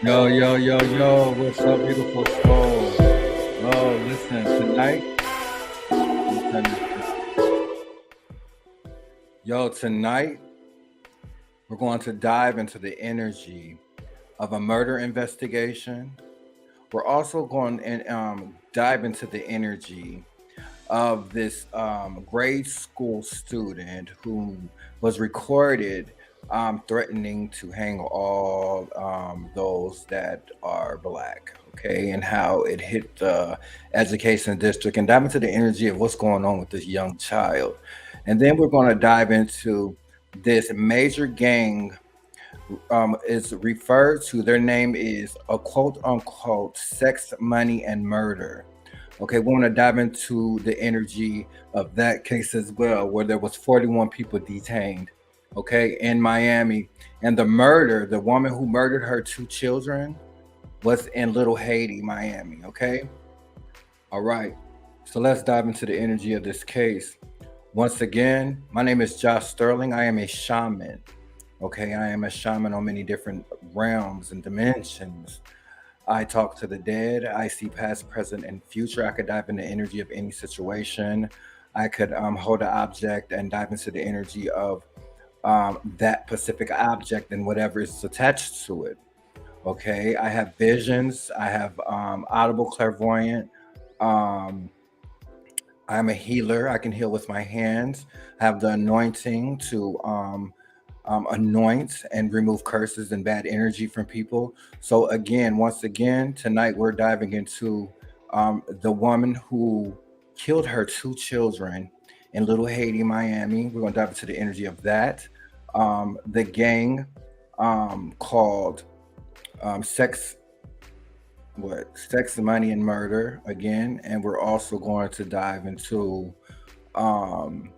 Yo, yo, yo, yo, what's up, beautiful soul? Yo, listen, tonight, let me turn tonight, we're going to dive into the energy of a murder investigation. We're also going and dive into the energy of this grade school student who was recorded threatening to hang all those that are black, okay, and how it hit the education district, and dive into the energy of what's going on with this young child. And then we're going to dive into this major gang is referred to, their name is a quote unquote sex, money, and murder. Okay, we want to dive into the energy of that case as well, where there was 41 people detained, okay, in Miami. And the murder, the woman who murdered her two children was in Little Haiti, Miami, okay? All right. So let's dive into the energy of this case. Once again, my name is Josh Sterling. I am a shaman. Okay, I am a shaman on many different realms and dimensions. I talk to the dead. I see past, present, and future. I could dive into the energy of any situation. I could hold an object and dive into the energy of that specific object and whatever is attached to it. Okay, I have visions. I have audible clairvoyant. Um, I'm a healer. I can heal with my hands. I have the anointing to anoint and remove curses and bad energy from people. So again, once again, tonight we're diving into the woman who killed her two children in Little Haiti, Miami. We're going to dive into the energy of that. The gang called Sex, Sex, Money, and Murder again, and we're also going to dive into um,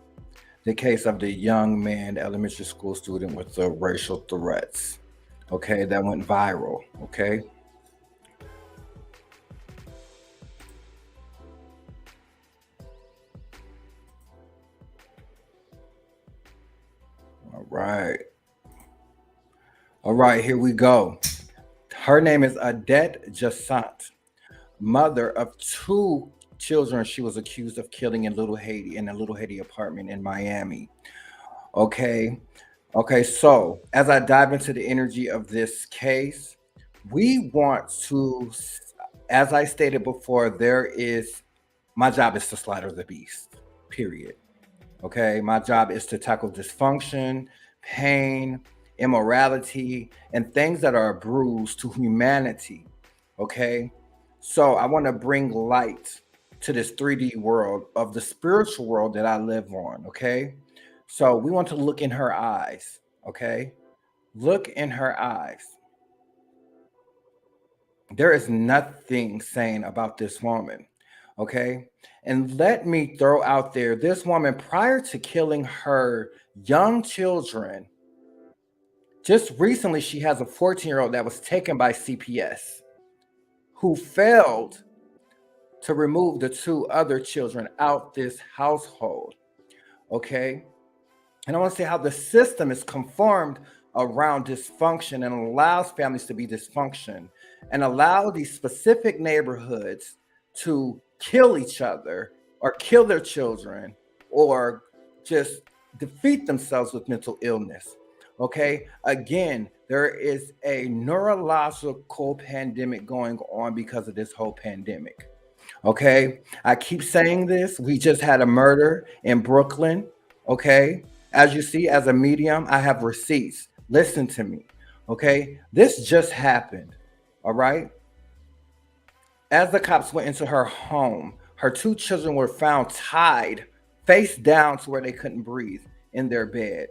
the case of the young man, the elementary school student with the racial threats. Okay, that went viral. Okay, all right, all right. Here we go. Her name is Adette Jassant, mother of two children she was accused of killing in Little Haiti, in a Little Haiti apartment in Miami. Okay. Okay. So, as I dive into the energy of this case, we want to, as I stated before, there is my job is to slaughter the beast, period. Okay. My job is to tackle dysfunction, pain, immorality, and things that are a bruise to humanity. Okay. So, I want to bring light to this 3D world of the spiritual world that I live on. Okay. So we want to look in her eyes, okay? Look in her eyes. There is nothing sane about this woman, okay? And let me throw out there, this woman, prior to killing her young children, just recently she has a 14-year-old that was taken by CPS who failed to remove the two other children out this household, okay? And I want to say how the system is conformed around dysfunction and allows families to be dysfunction and allow these specific neighborhoods to kill each other or kill their children or just defeat themselves with mental illness. Okay, again, there is a neurological pandemic going on because of this whole pandemic. Okay, I keep saying this. We just had a murder in Brooklyn. Okay, as you see, as a medium, I have receipts. Listen to me. Okay, this just happened. All right. As the cops went into her home, her two children were found tied face down to where they couldn't breathe in their bed.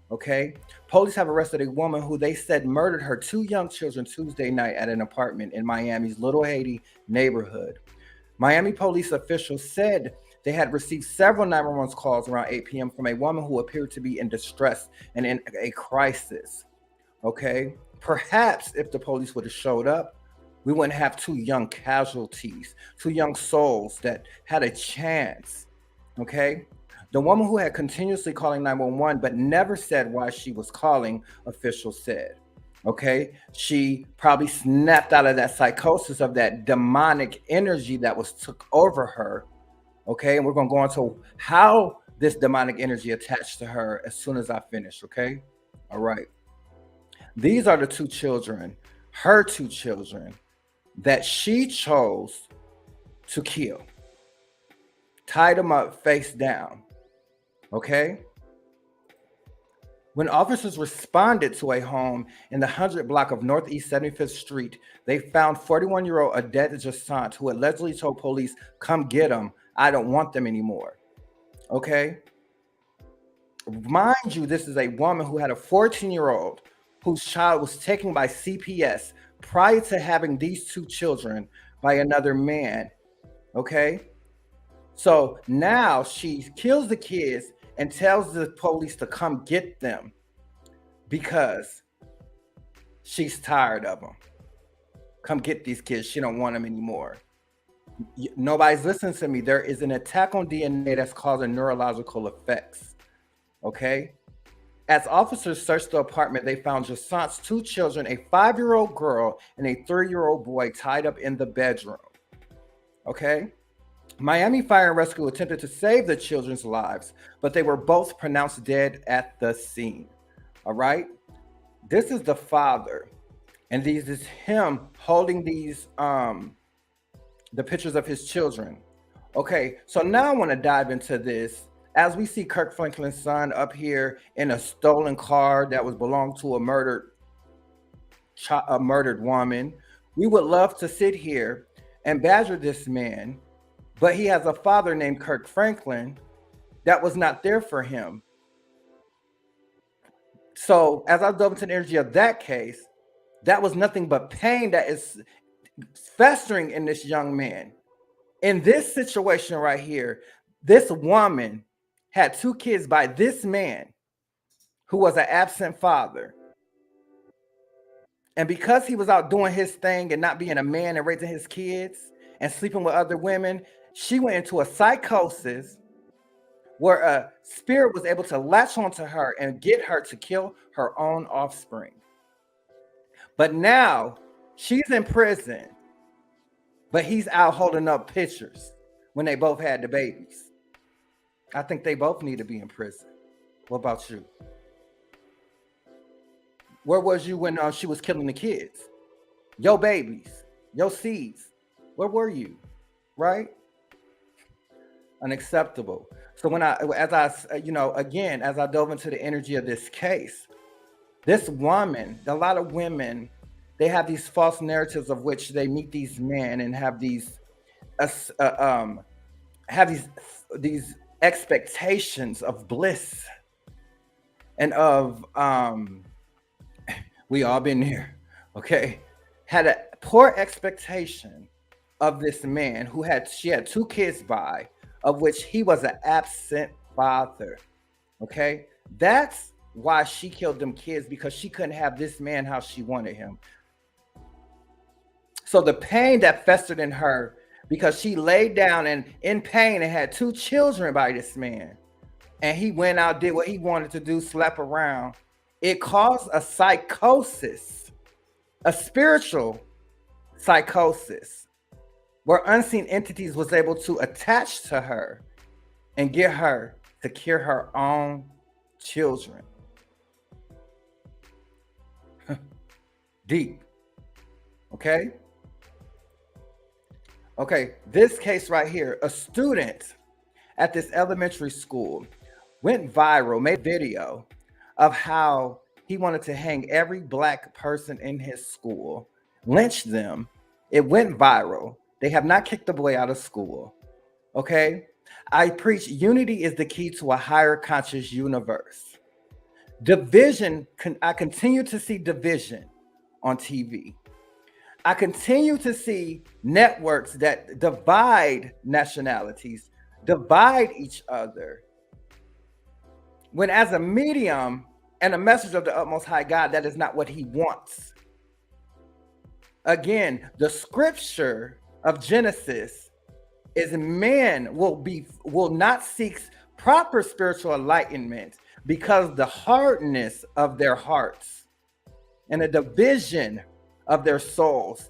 Okay. Police have arrested a woman who they said murdered her two young children Tuesday night at an apartment in Miami's Little Haiti neighborhood. Miami police officials said they had received several 911 calls around 8 p.m. from a woman who appeared to be in distress and in a crisis. Okay. Perhaps if the police would have showed up, we wouldn't have two young casualties, two young souls that had a chance. Okay. The woman who had continuously calling 911 but never said why she was calling, officials said. Okay, she probably snapped out of that psychosis of that demonic energy that was took over her. Okay, and we're going to go into how this demonic energy attached to her as soon as I finish. Okay, all right. These are the two children, her two children, that she chose to kill. Tied them up face down. Okay. When officers responded to a home in the 100 block of Northeast 75th Street, they found 41-year-old Odette Jassant, who allegedly told police, "Come get them. I don't want them anymore." Okay. Mind you, this is a woman who had a 14-year-old whose child was taken by CPS prior to having these two children by another man. Okay. So now she kills the kids and tells the police to come get them because she's tired of them. Come get these kids. She don't want them anymore. Nobody's listening to me. There is an attack on DNA that's causing neurological effects. Okay. As officers searched the apartment, they found Jassant's two children, a 5-year-old girl and a 3-year-old boy, tied up in the bedroom. Okay. Miami Fire and Rescue attempted to save the children's lives, but they were both pronounced dead at the scene. All right. This is the father, and these is him holding these the pictures of his children. Okay, so now I want to dive into this. As we see Kirk Franklin's son up here in a stolen car that was belonged to a murdered woman, we would love to sit here and badger this man, but he has a father named Kirk Franklin that was not there for him. So as I dove into the energy of that case, that was nothing but pain that is festering in this young man. In this situation right here, this woman had two kids by this man who was an absent father. And because he was out doing his thing and not being a man and raising his kids and sleeping with other women, she went into a psychosis where a spirit was able to latch onto her and get her to kill her own offspring. But now she's in prison, but he's out holding up pictures when they both had the babies. I think they both need to be in prison. What about you? Where was you when she was killing the kids? Your babies, your seeds. Where were you? Right? Unacceptable. So as I dove into the energy of this case, this woman, a lot of women, they have these false narratives of which they meet these men and have these expectations of bliss and of we all been there, okay? Had a poor expectation of this man she had two kids by, of which he was an absent father. Okay, that's why she killed them kids, because she couldn't have this man how she wanted him. So the pain that festered in her, because she laid down and in pain and had two children by this man, and he went out, did what he wanted to do, slept around, it caused a psychosis, a spiritual psychosis, where unseen entities was able to attach to her and get her to kill her own children. Deep. Okay. Okay, this case right here, a student at this elementary school went viral, made a video of how he wanted to hang every Black person in his school, lynch them. It went viral. They have not kicked the boy out of school. Okay, I preach unity is the key to a higher conscious universe. Division, I continue to see division on TV. I continue to see networks that divide nationalities, divide each other. When as a medium and a message of the utmost high God, that is not what he wants. Again, the scripture of Genesis is man will not seek proper spiritual enlightenment because the hardness of their hearts. and a division of their souls.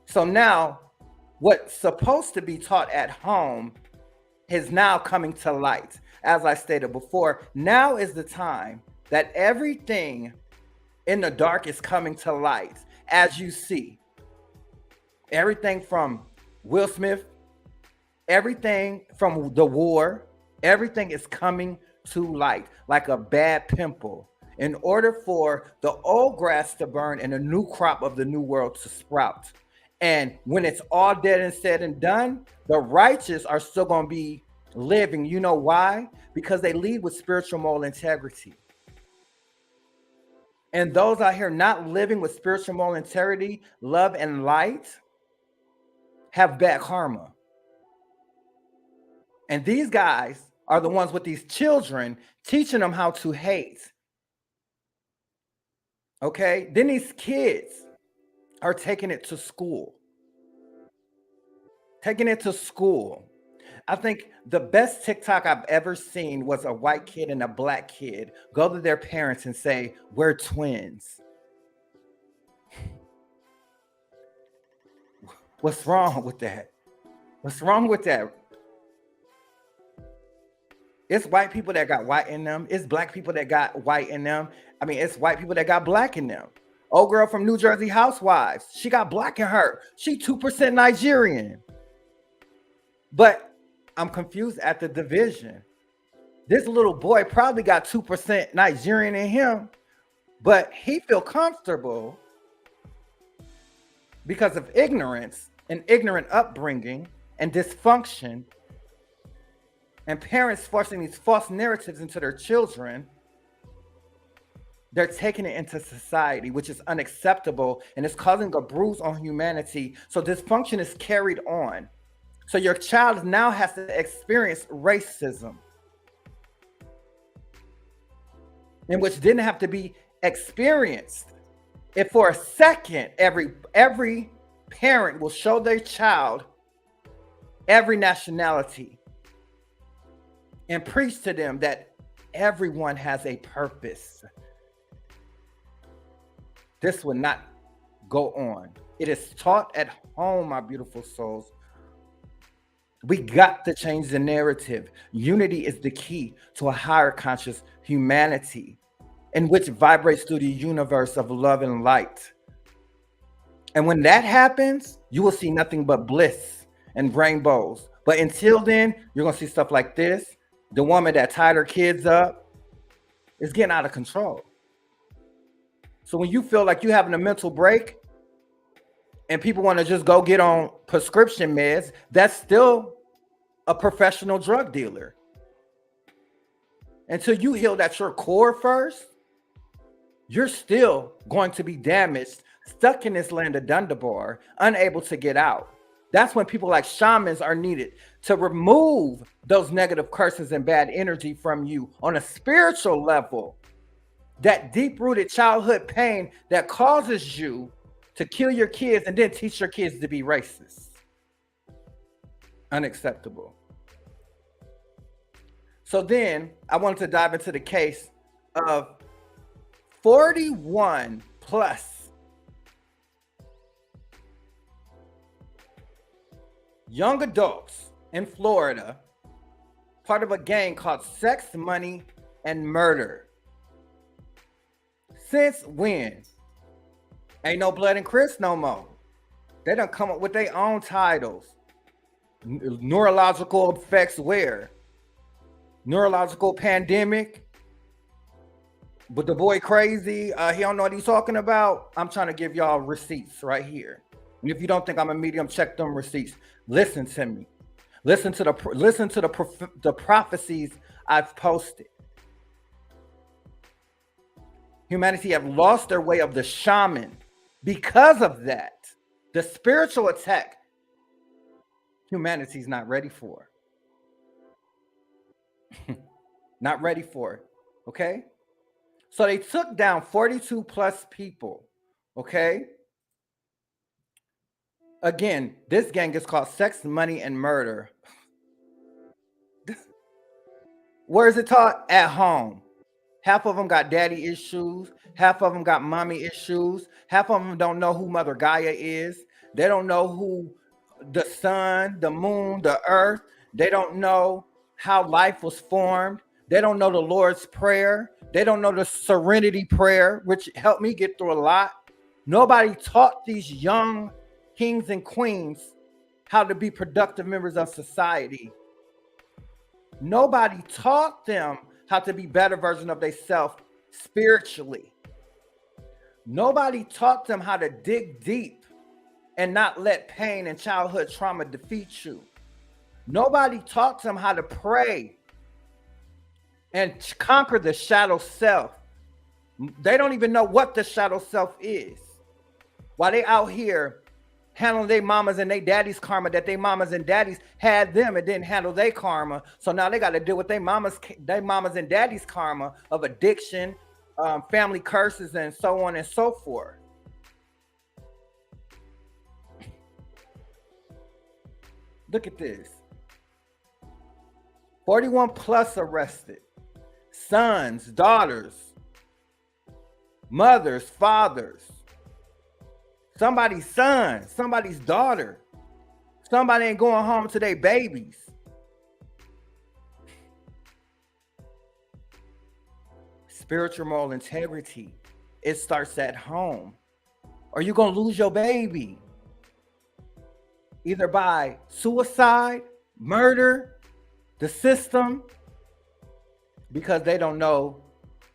So now, what's supposed to be taught at home is now coming to light. As I stated before, now is the time that everything in the dark is coming to light. As you see, everything from Will Smith, everything from the war, everything is coming to light like a bad pimple in order for the old grass to burn and a new crop of the new world to sprout. And when it's all dead and said and done, the righteous are still going to be living. You know why? Because they lead with spiritual moral integrity. And those out here not living with spiritual moral integrity, love, and light have bad karma. And these guys are the ones with these children teaching them how to hate. Okay? Then these kids are taking it to school. Taking it to school. I think the best TikTok I've ever seen was a white kid and a black kid go to their parents and say, "We're twins." What's wrong with that? What's wrong with that? It's white people that got white in them. It's black people that got white in them. I mean, it's white people that got black in them. Old girl from New Jersey Housewives, she got black in her. She 2% Nigerian. But I'm confused at the division. This little boy probably got 2% Nigerian in him, but he feel comfortable because of ignorance and ignorant upbringing and dysfunction and parents forcing these false narratives into their children. They're taking it into society, which is unacceptable, and it's causing a bruise on humanity. So dysfunction is carried on. So your child now has to experience racism, in which didn't have to be experienced. If for a second, every parent will show their child every nationality and preach to them that everyone has a purpose, this would not go on. It is taught at home, my beautiful souls. We got to change the narrative. Unity is the key to a higher conscious humanity in which vibrates through the universe of love and light. And when that happens, you will see nothing but bliss and rainbows. But until then, you're going to see stuff like this. The woman that tied her kids up is getting out of control. So when you feel like you're having a mental break and people want to just go get on prescription meds, that's still a professional drug dealer. Until you heal at your core first, you're still going to be damaged, stuck in this land of Dundabar, unable to get out. That's when people like shamans are needed to remove those negative curses and bad energy from you on a spiritual level. That deep-rooted childhood pain that causes you to kill your kids and then teach your kids to be racist. Unacceptable. So then I wanted to dive into the case of 41 plus young adults in Florida, part of a gang called Sex, Money, and Murder. Since when? Ain't no Blood and Chris no more. They done come up with their own titles. Neurological effects where? Neurological pandemic. But the boy crazy, he don't know what he's talking about. I'm trying to give y'all receipts right here. And if you don't think I'm a medium, check them receipts. Listen to me. Listen to the prophecies I've posted. Humanity have lost their way of the shaman. Because of that, the spiritual attack, humanity's not ready for. Not ready for it. Okay? So they took down 42 plus people. Okay? Again, this gang is called Sex, Money, and Murder. Where is it taught? At home. Half of them got daddy issues. Half of them got mommy issues. Half of them don't know who Mother Gaia is. They don't know who the sun, the moon, the earth. They don't know how life was formed. They don't know the Lord's Prayer. They don't know the Serenity Prayer, which helped me get through a lot. Nobody taught these young kings and queens how to be productive members of society. Nobody taught them how to be better version of themselves spiritually. Nobody taught them how to dig deep and not let pain and childhood trauma defeat you. Nobody taught them how to pray and conquer the shadow self. They don't even know what the shadow self is. While they out here handling their mamas and their daddies' karma that their mamas and daddies had them and didn't handle their karma. So now they got to deal with their mamas and daddies' karma of addiction, family curses, and so on and so forth. Look at this. 41 plus arrested. Sons, daughters, mothers, fathers. Somebody's son, somebody's daughter. Somebody ain't going home to their babies. Spiritual moral integrity. It starts at home. Or you're going to lose your baby. Either by suicide, murder, the system, because they don't know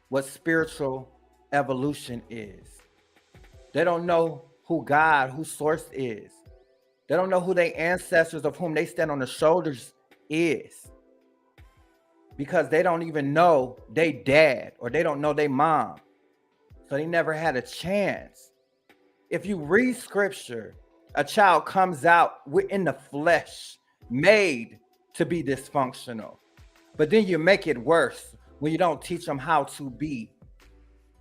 what spiritual evolution is. They don't know who God, who source is. They don't know who their ancestors of whom they stand on the shoulders is. Because they don't even know they dad or they don't know their mom. So they never had a chance. If you read scripture, a child comes out in the flesh, made to be dysfunctional. But then you make it worse when you don't teach them how to be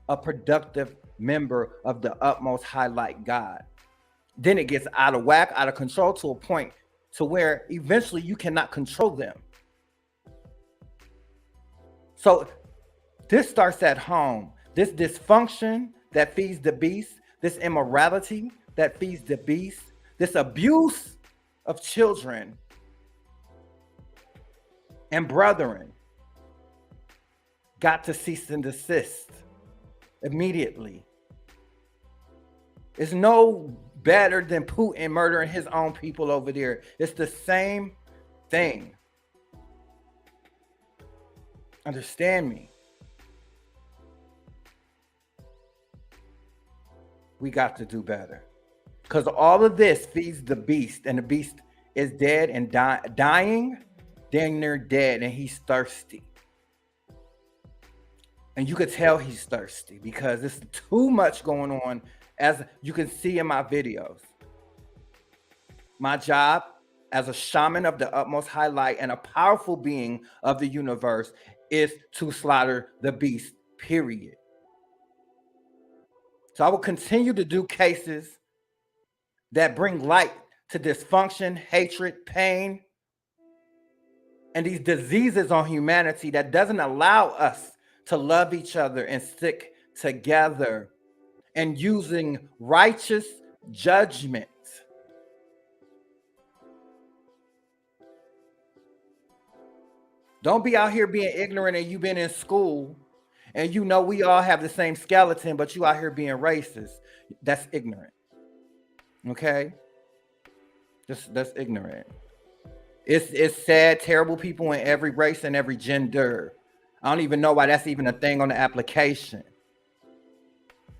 a productive member of the utmost highlight God. Then it gets out of whack, out of control to a point to where eventually you cannot control them. So this starts at home. This dysfunction that feeds the beast, this immorality that feeds the beast, this abuse of children and brethren got to cease and desist immediately. It's no better than Putin murdering his own people over there. It's the same thing. Understand me. We got to do better. Because all of this feeds the beast, and the beast is dead and dying, dang near dead, and he's thirsty. And you could tell he's thirsty because there's too much going on, as you can see in my videos. My job as a shaman of the utmost highlight and a powerful being of the universe is to slaughter the beast, period. So I will continue to do cases that bring light to dysfunction, hatred, pain, and these diseases on humanity that doesn't allow us to love each other and stick together, and using righteous judgment. Don't be out here being ignorant and you've been in school and you know we all have the same skeleton, but you out here being racist. That's ignorant. Okay? That's ignorant. It's sad, terrible people in every race and every gender. I don't even know why that's even a thing on the application.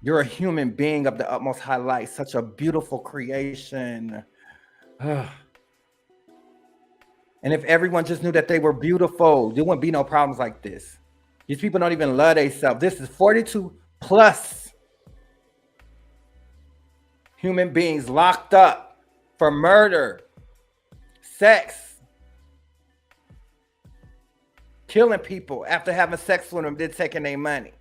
You're a human being of the utmost highlight, such a beautiful creation. And if everyone just knew that they were beautiful, there wouldn't be no problems like this. These people don't even love themselves. This is 42 plus human beings locked up for murder, sex, killing people after having sex with them, then taking their money.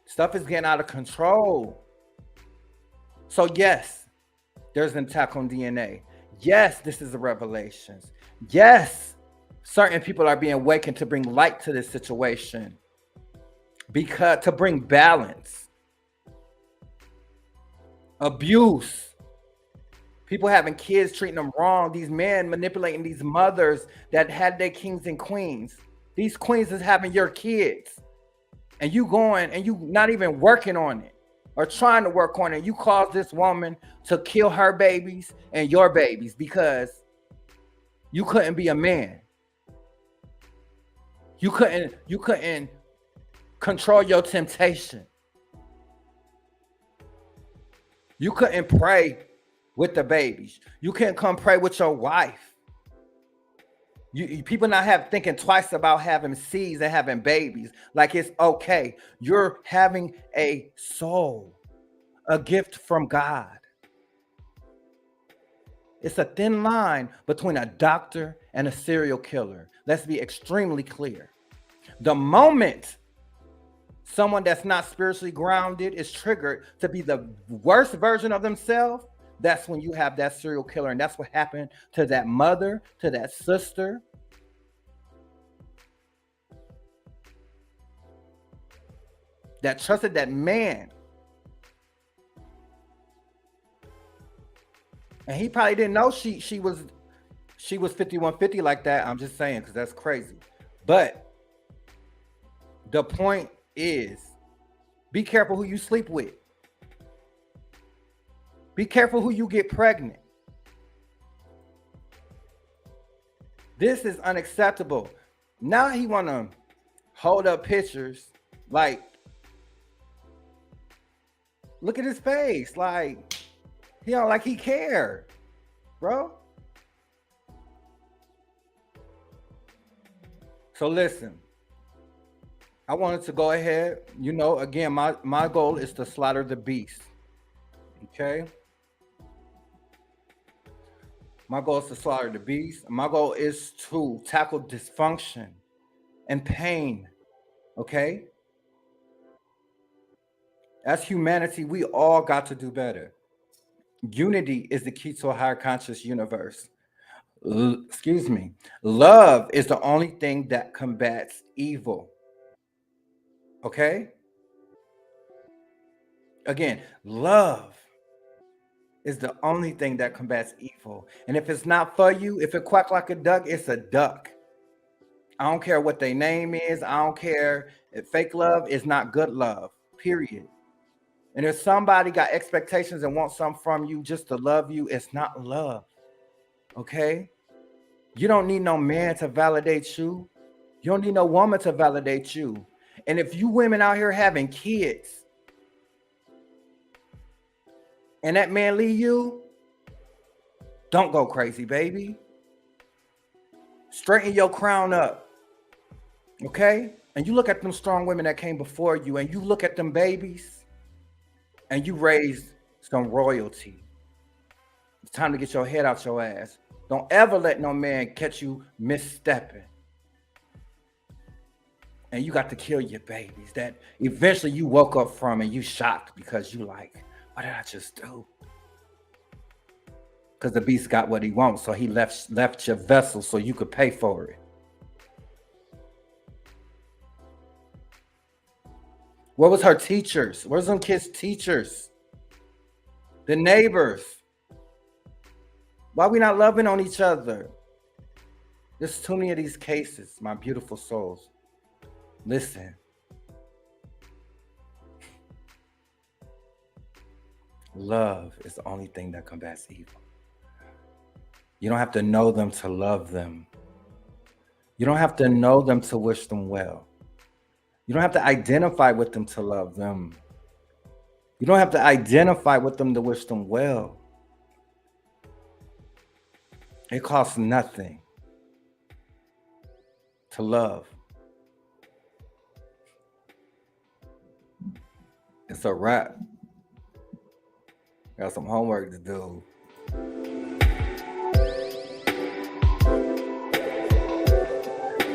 Stuff is getting out of control. So yes, there's an attack on DNA. Yes, this is the revelations. Yes, certain people are being awakened to bring light to this situation. because to bring balance, abuse, people having kids treating them wrong, these men manipulating these mothers that had their kings and queens. These queens is having your kids, and you going and you not even working on it or trying to work on it. You cause this woman to kill her babies and your babies because you couldn't be a man. You couldn't control your temptation. You couldn't pray with the babies. You can't come pray with your wife. People not thinking twice about having seeds and having babies. Like it's okay. You're having a soul, a gift from God. It's a thin line between a doctor and a serial killer. Let's be extremely clear. The moment someone that's not spiritually grounded is triggered to be the worst version of themselves, that's when you have that serial killer. And that's what happened to that mother, to that sister. That trusted that man. And he probably didn't know she was 5150 like that. I'm just saying, because that's crazy. But the point is, be careful who you sleep with. Be careful who you get pregnant. This is unacceptable. Now he want to hold up pictures like, look at his face, like he don't like he care, bro. So listen, I wanted to go ahead, again, my goal is to slaughter the beast. Okay. My goal is to slaughter the beast. My goal is to tackle dysfunction and pain. Okay. As humanity, we all got to do better. Unity is the key to a higher conscious universe. Excuse me. Love is the only thing that combats evil. Okay? Again, love is the only thing that combats evil. And if it's not for you, if it quack like a duck, it's a duck. I don't care what their name is. I don't care if fake love is not good love, period. And if somebody got expectations and wants something from you just to love you, it's not love. Okay? You don't need no man to validate you. You don't need no woman to validate you. And if you women out here having kids and that man leave you, don't go crazy, baby. Straighten your crown up. Okay? And you look at them strong women that came before you, and you look at them babies, and you raised some royalty. It's time to get your head out your ass. Don't ever let no man catch you misstepping. And you got to kill your babies that eventually you woke up from and you shocked because you like, what did I just do? Because the beast got what he wants, so he left your vessel so you could pay for it. Where was her teachers? Where's them kids' teachers? The neighbors? Why we not loving on each other? There's too many of these cases, my beautiful souls. Listen. Love is the only thing that combats evil. You don't have to know them to love them. You don't have to know them to wish them well. You don't have to identify with them to love them. You don't have to identify with them to wish them well. It costs nothing to love. It's a wrap. Got some homework to do.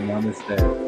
Namaste.